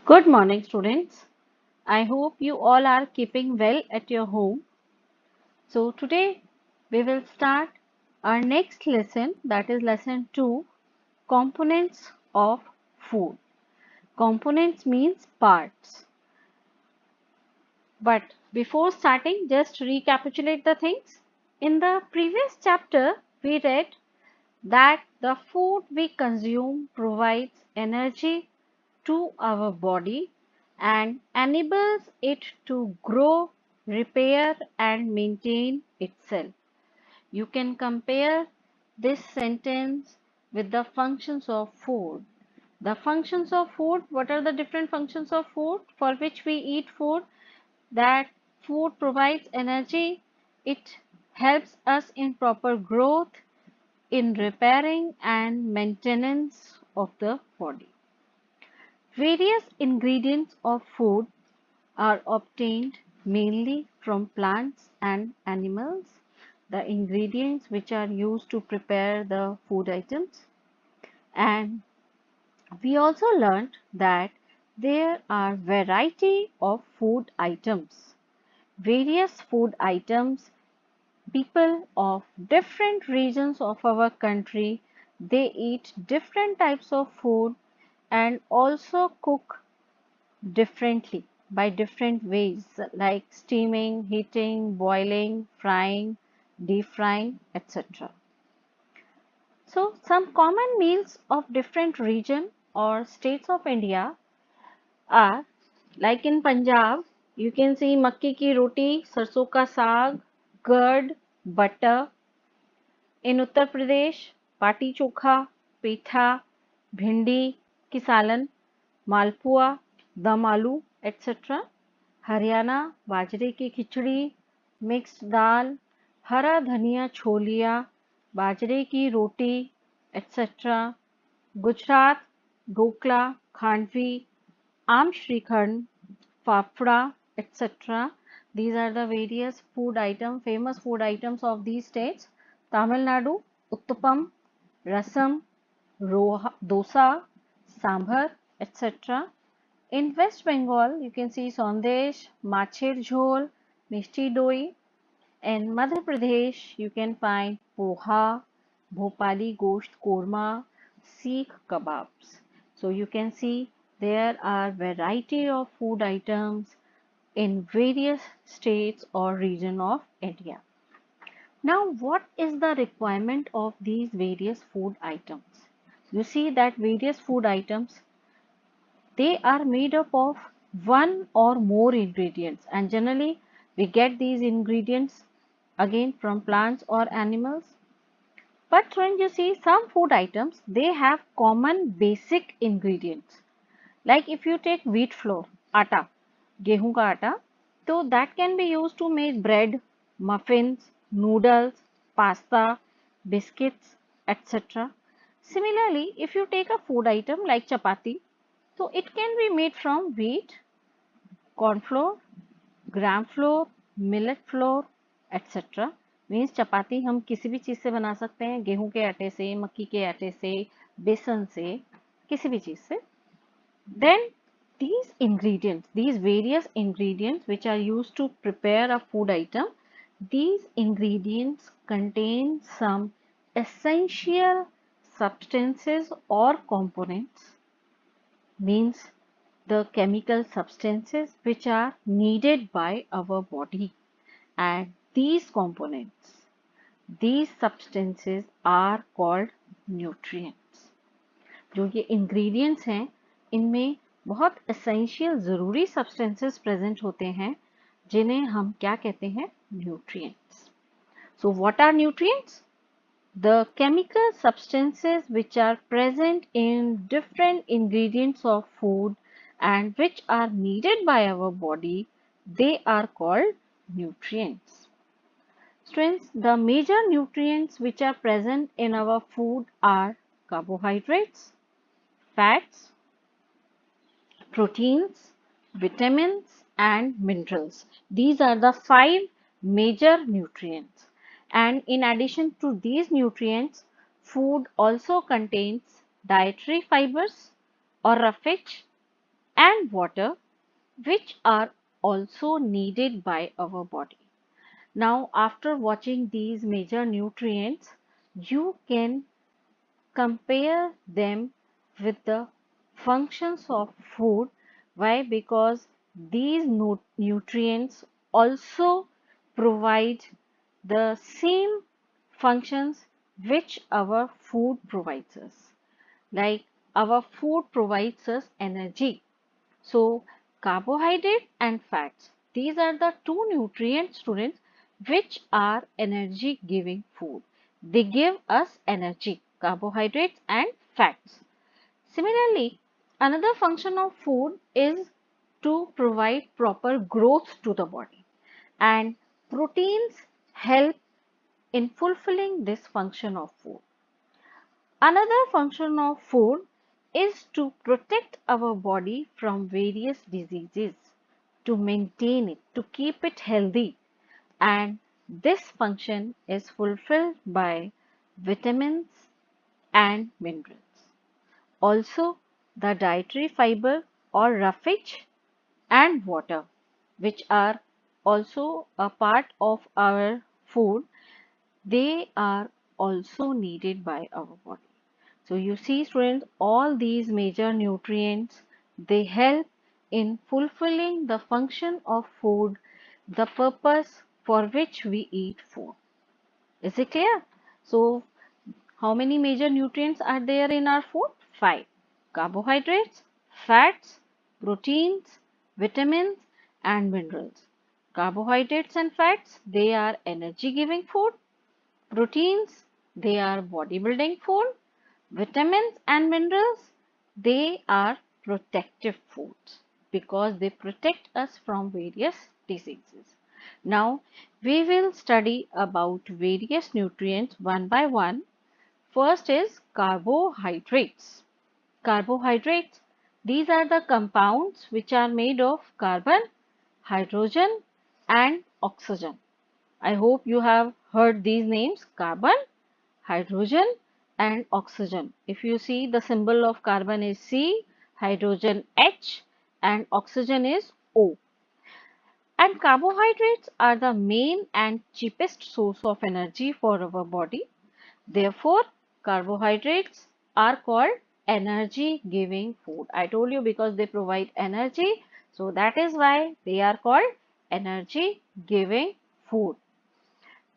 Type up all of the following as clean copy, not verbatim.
Good morning, students. I hope you all are keeping well at your home. So, today we will start our next lesson, that is lesson 2, components of food. Components means parts. But before starting, just recapitulate the things. In the previous chapter, we read that the food we consume provides energy to our body and enables it to grow, repair, and maintain itself. You can compare this sentence with the functions of food. The functions of food, what are the different functions of food for which we eat food? That food provides energy, it helps us in proper growth, in repairing and maintenance of the body. Various ingredients of food are obtained mainly from plants and animals, the ingredients which are used to prepare the food items. And we also learned that there are variety of food items. Various food items, people of different regions of our country, they eat different types of food and also cook differently by different ways like steaming, heating, boiling, frying, deep frying, etc. So some common meals of different region or states of India are like in Punjab, you can see makki ki roti, sarson ka saag, curd, butter. In Uttar Pradesh, पाटी चोखा, पेठा, भिंडी की सालन, मालपुआ, दम आलू etc. Haryana बाजरे की खिचड़ी, mixed दाल, हरा धनिया छोलिया, बाजरे की रोटी etc. गुजरात ढोकला, खांडवी, आम shrikhand, fafda etc. These are the various food items, famous food items of these states. Tamil Nadu, Uttapam, Rasam, Dosa, Sambar, etc. In West Bengal, you can see Sandesh, Machir Jhol, Mishti Doi. In Madhya Pradesh, you can find Poha, Bhopali Gosht Korma, Sikh Kebabs. So you can see there are variety of food items in various states or region of India. Now, what is the requirement of these various food items? You see that various food items, they are made up of one or more ingredients, and generally we get these ingredients again from plants or animals. But when you see some food items, they have common basic ingredients. Like if you take wheat flour, atta, गेहूं का आटा, so that can be used to make bread, muffins, noodles, pasta, biscuits, etc. Similarly, if you take a food item like chapati, so it can be made from wheat, corn flour, gram flour, millet flour, etc. Means chapati हम किसी भी चीज़ से बना सकते हैं, गेहूं के आटे से, मक्की के आटे से, बेसन से, किसी भी चीज़ से. Then these ingredients, these various ingredients which are used to prepare a food item, these ingredients contain some essential substances or components, means the chemical substances which are needed by our body, and these components, these substances are called nutrients. जो ये ingredients हैं, इनमें बहुत essential ज़रूरी substances present होते हैं, जिन्हें हम क्या कहते हैं? Nutrients. So what are nutrients? The chemical substances which are present in different ingredients of food and which are needed by our body, they are called nutrients. Students, the major nutrients which are present in our food are carbohydrates, fats, proteins, vitamins and minerals. These are the 5 major nutrients. And in addition to these nutrients, food also contains dietary fibers or roughage, and water, which are also needed by our body. Now, after watching these major nutrients, you can compare them with the functions of food. Why? Because these nutrients also provide the same functions which our food provides us. Like our food provides us energy. So carbohydrate and fats, these are the two nutrients, students, which are energy giving food. They give us energy, carbohydrates and fats. Similarly, another function of food is to provide proper growth to the body, and proteins help in fulfilling this function of food. Another function of food is to protect our body from various diseases, to maintain it, to keep it healthy. And this function is fulfilled by vitamins and minerals. Also, the dietary fiber or roughage and water, which are also a part of our food, they are also needed by our body. So you see, students, all these major nutrients, they help in fulfilling the function of food, the purpose for which we eat food. Is it clear? So how many major nutrients are there in our food? Five. Carbohydrates, fats, proteins, vitamins and minerals. Carbohydrates and fats, they are energy giving food. Proteins, they are bodybuilding food. Vitamins and minerals, they are protective foods because they protect us from various diseases. Now, we will study about various nutrients one by one. First is carbohydrates. Carbohydrates, these are the compounds which are made of carbon, hydrogen and oxygen. I hope you have heard these names: carbon, hydrogen and oxygen. If you see, the symbol of carbon is C, hydrogen H and oxygen is O. And carbohydrates are the main and cheapest source of energy for our body. Therefore, carbohydrates are called energy giving food. I told you, because they provide energy, so that is why they are called energy giving food.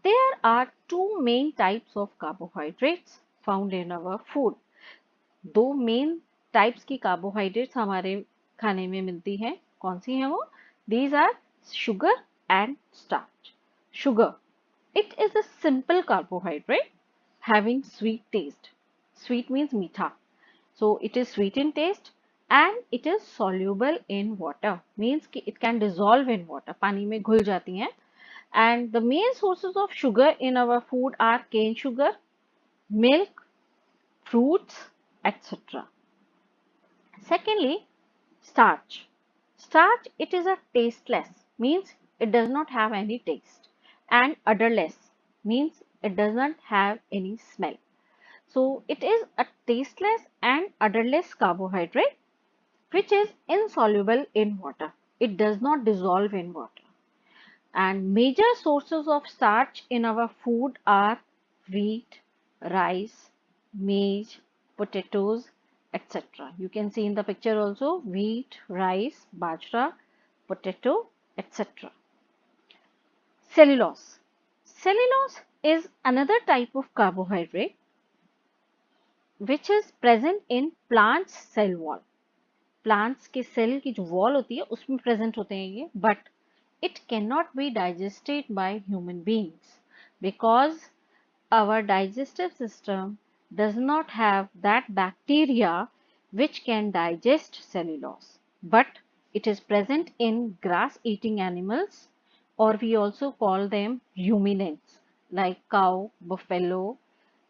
There are two main types of carbohydrates found in our food. दो main types की carbohydrates हमारे खाने में मिलती हैं. कौन सी हैं वो? These are sugar and starch. Sugar, it is a simple carbohydrate having sweet taste. Sweet means मीठा. So it is sweet in taste and it is soluble in water. Means कि it can dissolve in water. पानी में घुल जाती हैं. And the main sources of sugar in our food are cane sugar, milk, fruits, etc. Secondly, starch. Starch, it is a tasteless, means it does not have any taste, and odorless, means it does not have any smell. So it is a tasteless and odorless carbohydrate which is insoluble in water. It does not dissolve in water. And major sources of starch in our food are wheat, rice, maize, potatoes, etc. You can see in the picture also wheat, rice, bajra, potato, etc. Cellulose. Cellulose is another type of carbohydrate which is present in plants cell wall. Plants के cell की जो wall होती है उसमें present होते हैं ये, but it cannot be digested by human beings because our digestive system does not have that bacteria which can digest cellulose, but it is present in grass eating animals, or we also call them ruminants like cow, buffalo,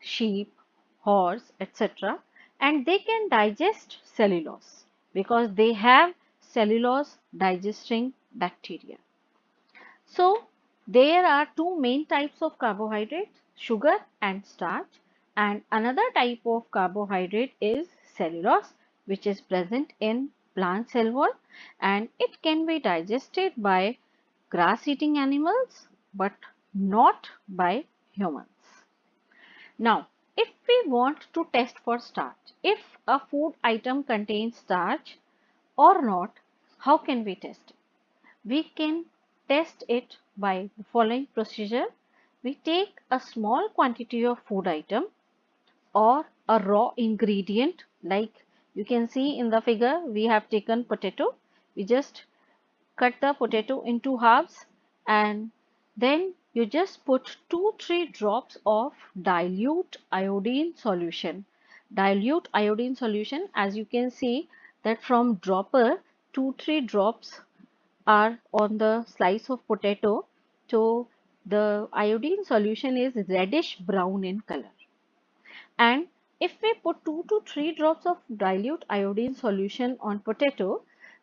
sheep, horse, etc. And they can digest cellulose because they have cellulose digesting bacteria. So there are two main types of carbohydrates, sugar and starch, and another type of carbohydrate is cellulose, which is present in plant cell wall and it can be digested by grass eating animals but not by humans. Now, if we want to test for starch, if a food item contains starch or not, how can we test it? We can test it by the following procedure. We take a small quantity of food item or a raw ingredient, like you can see in the figure we have taken potato. We just cut the potato into halves and then you just put 2-3 drops of dilute iodine solution. Dilute iodine solution, as you can see that from dropper 2-3 drops are on the slice of potato. So the iodine solution is reddish brown in color. And if we put 2 to 3 drops of dilute iodine solution on potato,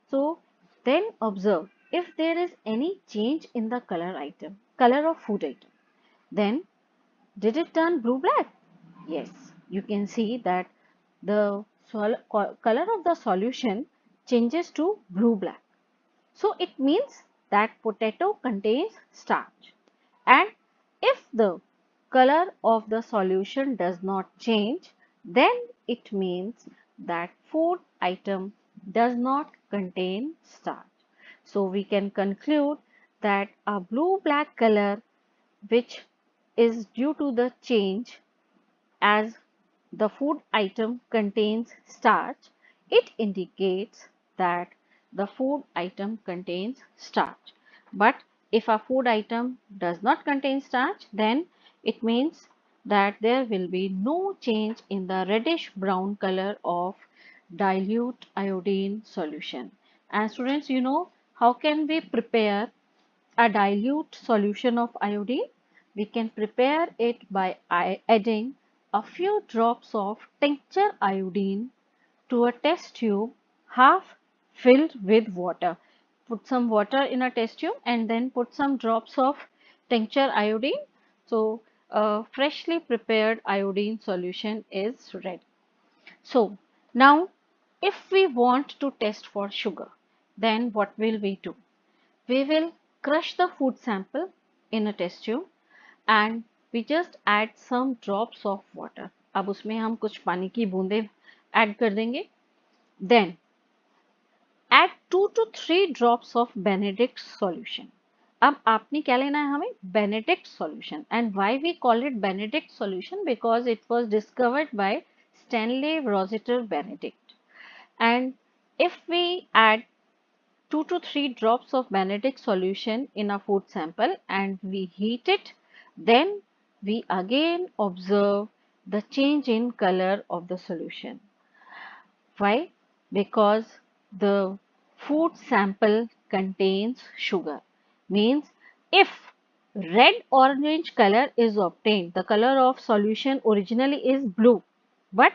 so then observe if there is any change in the color of food item, then did it turn blue black? Yes, you can see that the color of the solution changes to blue black. So it means that potato contains starch. And if the color of the solution does not change, then it means that food item does not contain starch. So we can conclude that a blue-black color, which is due to the change as the food item contains starch, it indicates that the food item contains starch. But if a food item does not contain starch, then it means that there will be no change in the reddish brown color of dilute iodine solution. And students, you know how can we prepare a dilute solution of iodine? We can prepare it by adding a few drops of tincture iodine to a test tube half filled with water. Put some water in a test tube and then put some drops of tincture iodine. So a freshly prepared iodine solution is ready. So now if we want to test for sugar, then what will we do? We will crush the food sample in a test tube and we just add some drops of water. अब उसमें हम कुछ पानी की बूंदें add कर देंगे. Then add 2 to 3 drops of Benedict solution. अब आपने क्या लेना है हमें? Benedict solution. And why we call it Benedict solution? Because it was discovered by Stanley Rossiter Benedict. And if we add 2 to 3 drops of Benedict solution in a food sample and we heat it, then we again observe the change in color of the solution. Why? Because the food sample contains sugar. Means if red orange color is obtained, the color of solution originally is blue, but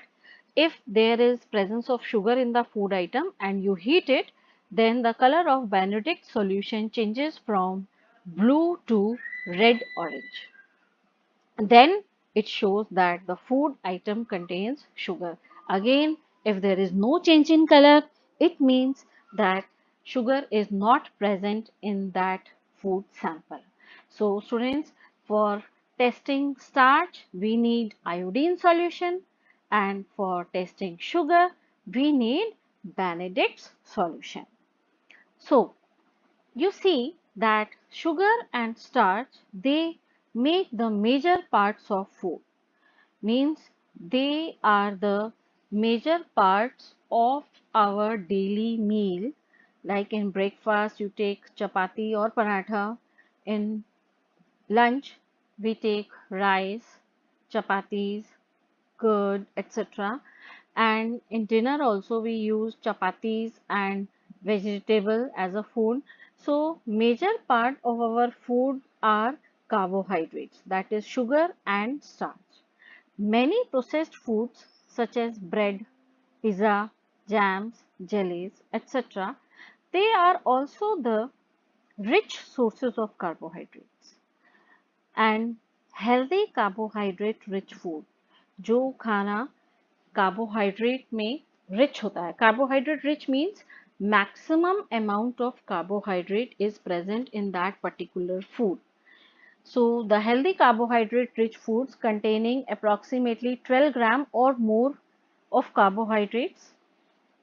if there is presence of sugar in the food item and you heat it, then the color of Benedict solution changes from blue to red orange. Then it shows that the food item contains sugar. Again, if there is no change in color, it means that sugar is not present in that food sample. So students, for testing starch, we need iodine solution, and for testing sugar, we need Benedict's solution. So you see that sugar and starch, they make the major parts of food. Means they are the major parts of our daily meal. Like in breakfast you take chapati or paratha. In lunch we take rice, chapatis, curd, etc. And in dinner also we use chapatis and vegetable as a food. So major part of our food are carbohydrates, that is sugar and starch. Many processed foods such as bread, pizza, jams, jellies, etc. they are also the rich sources of carbohydrates. And healthy carbohydrate rich food, जो खाना carbohydrate में rich होता है. Carbohydrate rich means maximum amount of carbohydrate is present in that particular food. So the healthy carbohydrate rich foods containing approximately 12 gram or more of carbohydrates.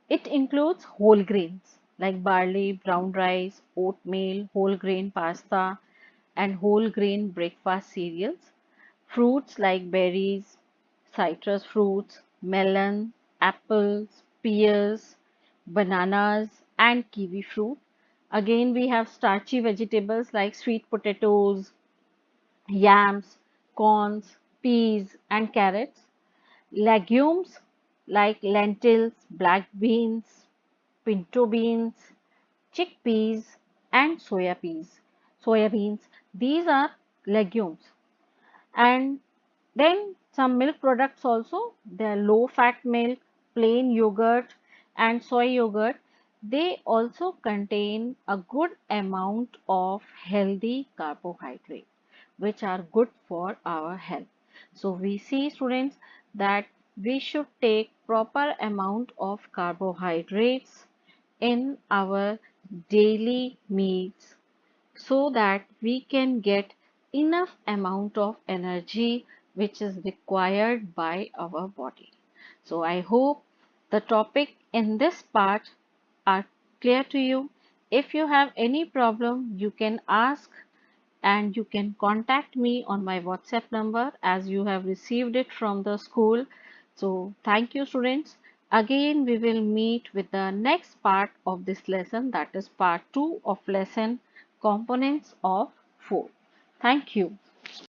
It includes whole grains like barley, brown rice, oatmeal, whole grain pasta, and whole grain breakfast cereals. Fruits like berries, citrus fruits, melon, apples, pears, bananas, and kiwi fruit. Again, we have starchy vegetables like sweet potatoes, yams, corns, peas, and carrots. Legumes like lentils, black beans, pinto beans, chickpeas, and soya beans. These are legumes. And then some milk products also, they are low fat milk, plain yogurt, and soy yogurt. They also contain a good amount of healthy carbohydrate, which are good for our health. So we see, students, that we should take proper amount of carbohydrates in our daily meals so that we can get enough amount of energy which is required by our body. So I hope the topic in this part are clear to you. If you have any problem, you can ask and you can contact me on my WhatsApp number as you have received it from the school. So thank you, students. Again, we will meet with the next part of this lesson, that is part 2 of lesson components of food. Thank you.